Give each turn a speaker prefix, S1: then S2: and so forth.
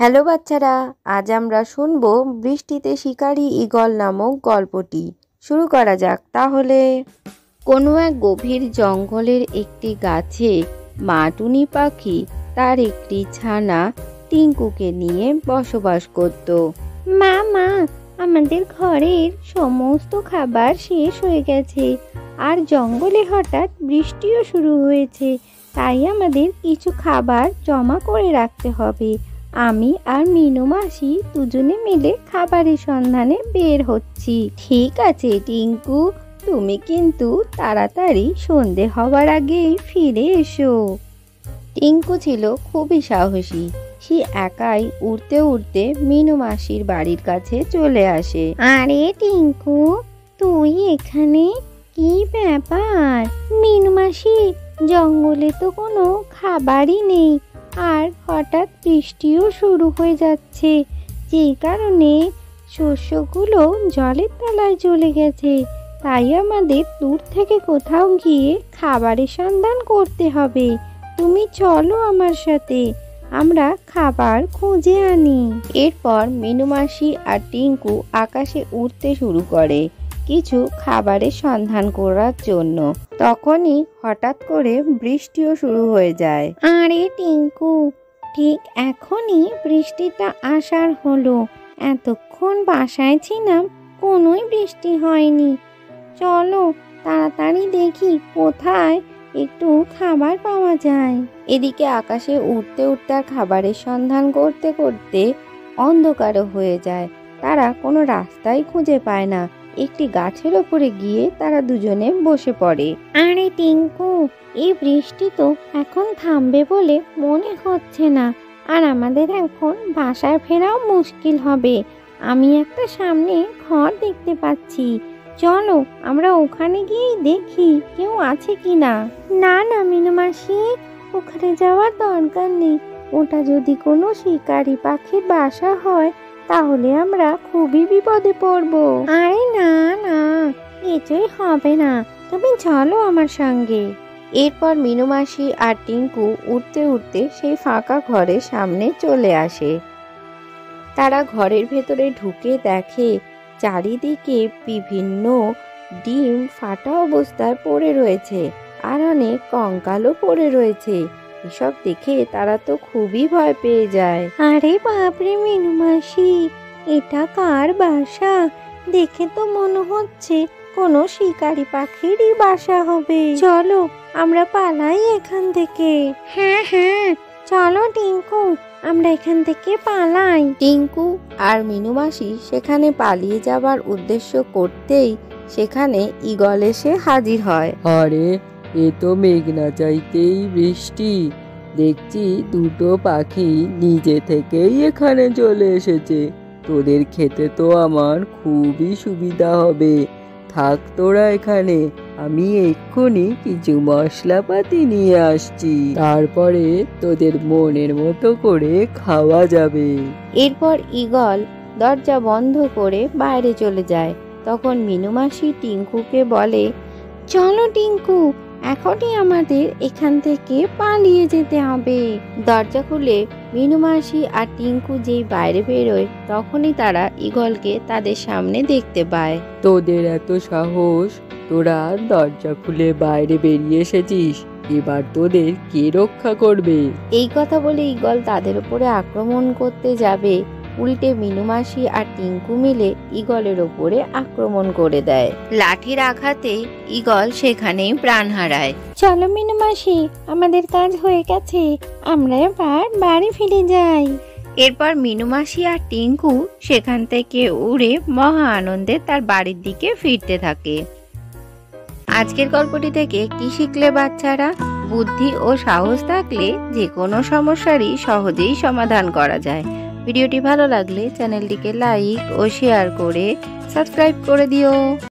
S1: Hello বাচ্চারা, আজ আমরা শুনবো বৃষ্টিতে শিকারী ঈগল নামক গল্পটি। শুরু করা যাক তাহলে। কোনো এক গভীর জঙ্গলের একটি গাছে মা টুনি পাখি তার একটি ছানা টিঙ্কুকে নিয়ে বসবাস করত। মা, আমাদের ঘরের সমস্ত খাবার শেষ হয়ে গেছে, আর জঙ্গলে হঠাৎ বৃষ্টিও শুরু হয়েছে, তাই আমাদের কিছু খাবার জমা করে রাখতে হবে। আমি আর মিনু মাসি দুজনে মিলে খাবারের সন্ধানে বের হচ্ছি। ঠিক আছে টিঙ্কু, তুমি কিন্তু তাড়াতাড়ি সন্ধে হওয়ার আগেই ফিরে এসো। টিঙ্কু ছিল খুবই সাহসী। সে একাই উড়তে উড়তে মিনু মাসির বাড়ির কাছে চলে আসে। আরে টিঙ্কু, তুই এখানে? কি ব্যাপার? মিনু মাসি, জঙ্গলে তো কোনো খাবারই নেই, আর হঠাৎ বৃষ্টিও শুরু হয়ে যাচ্ছে, যেই কারণে শস্যগুলো জলের তলায় চলে গেছে। তাই আমাদের দূর থেকে কোথাও গিয়ে খাবারের সন্ধান করতে হবে। তুমি চলো আমার সাথে, আমরা খাবার খুঁজে আনি। এরপর মিনু মাসি আর টিঙ্কু আকাশে উড়তে শুরু করে কিছু খাবারের সন্ধান করার জন্য। তখনই হঠাৎ করে বৃষ্টিও শুরু হয়ে যায়। আরে টিঙ্কু, ঠিক এখনই বৃষ্টিটা আসার হলো। এতক্ষণ বাসায় ছিলাম, কোনোই বৃষ্টি হয়নি। চলো তাড়াতাড়ি দেখি কোথায় একটু খাবার পাওয়া যায়। এদিকে আকাশে উঠতে উঠতে আর খাবারের সন্ধান করতে করতে অন্ধকারও হয়ে যায়। তারা কোনো রাস্তাই খুঁজে পায় না। একটি গাছের ওপরে গিয়ে তারা দুজনে বসে পড়ে। আরে টিঙ্কু, এই বৃষ্টি তো এখন থামবে বলে মনে হচ্ছে না, আর আমাদের এখন বাসায় ফেরাও মুশকিল হবে। আমি একটা সামনে ঘর দেখতে পাচ্ছি, চলো আমরা ওখানে গিয়ে দেখি কেউ আছে কিনা। না না মিনু মাসি, ওখানে যাওয়ার দরকার নেই। ওটা যদি কোনো শিকারি পাখির বাসা হয়, তাহলে আমরা খুবই বিপদে পড়বো। আরে না না, কিছুই হবে না, তুমি চলো আমার সঙ্গে। এরপর মিনু মাসি আর টিঙ্কু উঠতে উঠতে সেই ফাঁকা ঘরের সামনে চলে আসে। তারা ঘরের ভেতরে ঢুকে দেখে চারিদিকে বিভিন্ন ডিম ফাটা অবস্থায় পড়ে রয়েছে, আর অনেক কঙ্কালও পড়ে রয়েছে। এসব দেখে তারা তো খুবই ভয় পেয়ে যায়। আরে বাপরে মিনু মাসি, এটা কার বাসা? দেখে তো মনে হচ্ছে কোনো শিকারি পাখিরই বাসা হবে। চলো আমরা পালাই এখান থেকে। হ্যাঁ হ্যাঁ, চলো টিঙ্কু, আমরা এখান থেকে পালাই। টিঙ্কু আর মিনু মাসি সেখানে পালিয়ে যাবার উদ্দেশ্য করতেই সেখানে ঈগল এসে হাজির হয়।
S2: আরে, এ তো মেঘনা চাইতেই বৃষ্টি। দেখছি দুটো পাখি নিজে থেকেই এখানে চলে এসেছে। তোদের খেতে তো আমার খুবই সুবিধা হবে। থাক তোরা এখানে, আমি এক্ষুনি কিছু মশলাপাতি নিয়ে আসছি, তারপরে তোদের মনের মতো করে খাওয়া যাবে।
S1: এরপর ঈগল দরজা বন্ধ করে বাইরে চলে যায়। তখন মিনু মাসি টিঙ্কুকে বলে, চলো টিঙ্কু, এখনই আমাদের এখান থেকে পালিয়ে যেতে হবে। দরজা খুলে মিনু মাসি আর টিঙ্কু যেই বাইরে বেরোয়, তখনই তারা ঈগলকে তাদের সামনে দেখতে পায়।
S2: তোদের এত সাহস, তোরা দরজা খুলে বাইরে বেরিয়ে এসেছিস, এবার তোদের কে রক্ষা করবে?
S1: এই কথা বলে ঈগল তাদের উপরে আক্রমণ করতে যাবে, উল্টে মিনু মাসি আর টিঙ্কু মিলে ঈগলের ওপরে আক্রমণ করে দেয়। লাঠির আঘাতে ঈগল সেখানেই প্রাণ হারায়। চলো মিনু মাসি, আমাদের কাজ হয়ে গেছে, আমরা এবার বাড়ি ফিরে যাই। এরপর মিনু মাসি আর টিঙ্কু সেখান থেকে উড়ে মহা আনন্দে তার বাড়ির দিকে ফিরতে থাকে। আজকের গল্পটি থেকে কি শিখলে বাচ্চারা? বুদ্ধি ও সাহস থাকলে যে কোনো সমস্যারই সহজেই সমাধান করা যায়। ভিডিওটি ভালো লাগলে চ্যানেলটিকে লাইক ও শেয়ার করে সাবস্ক্রাইব করে দিও।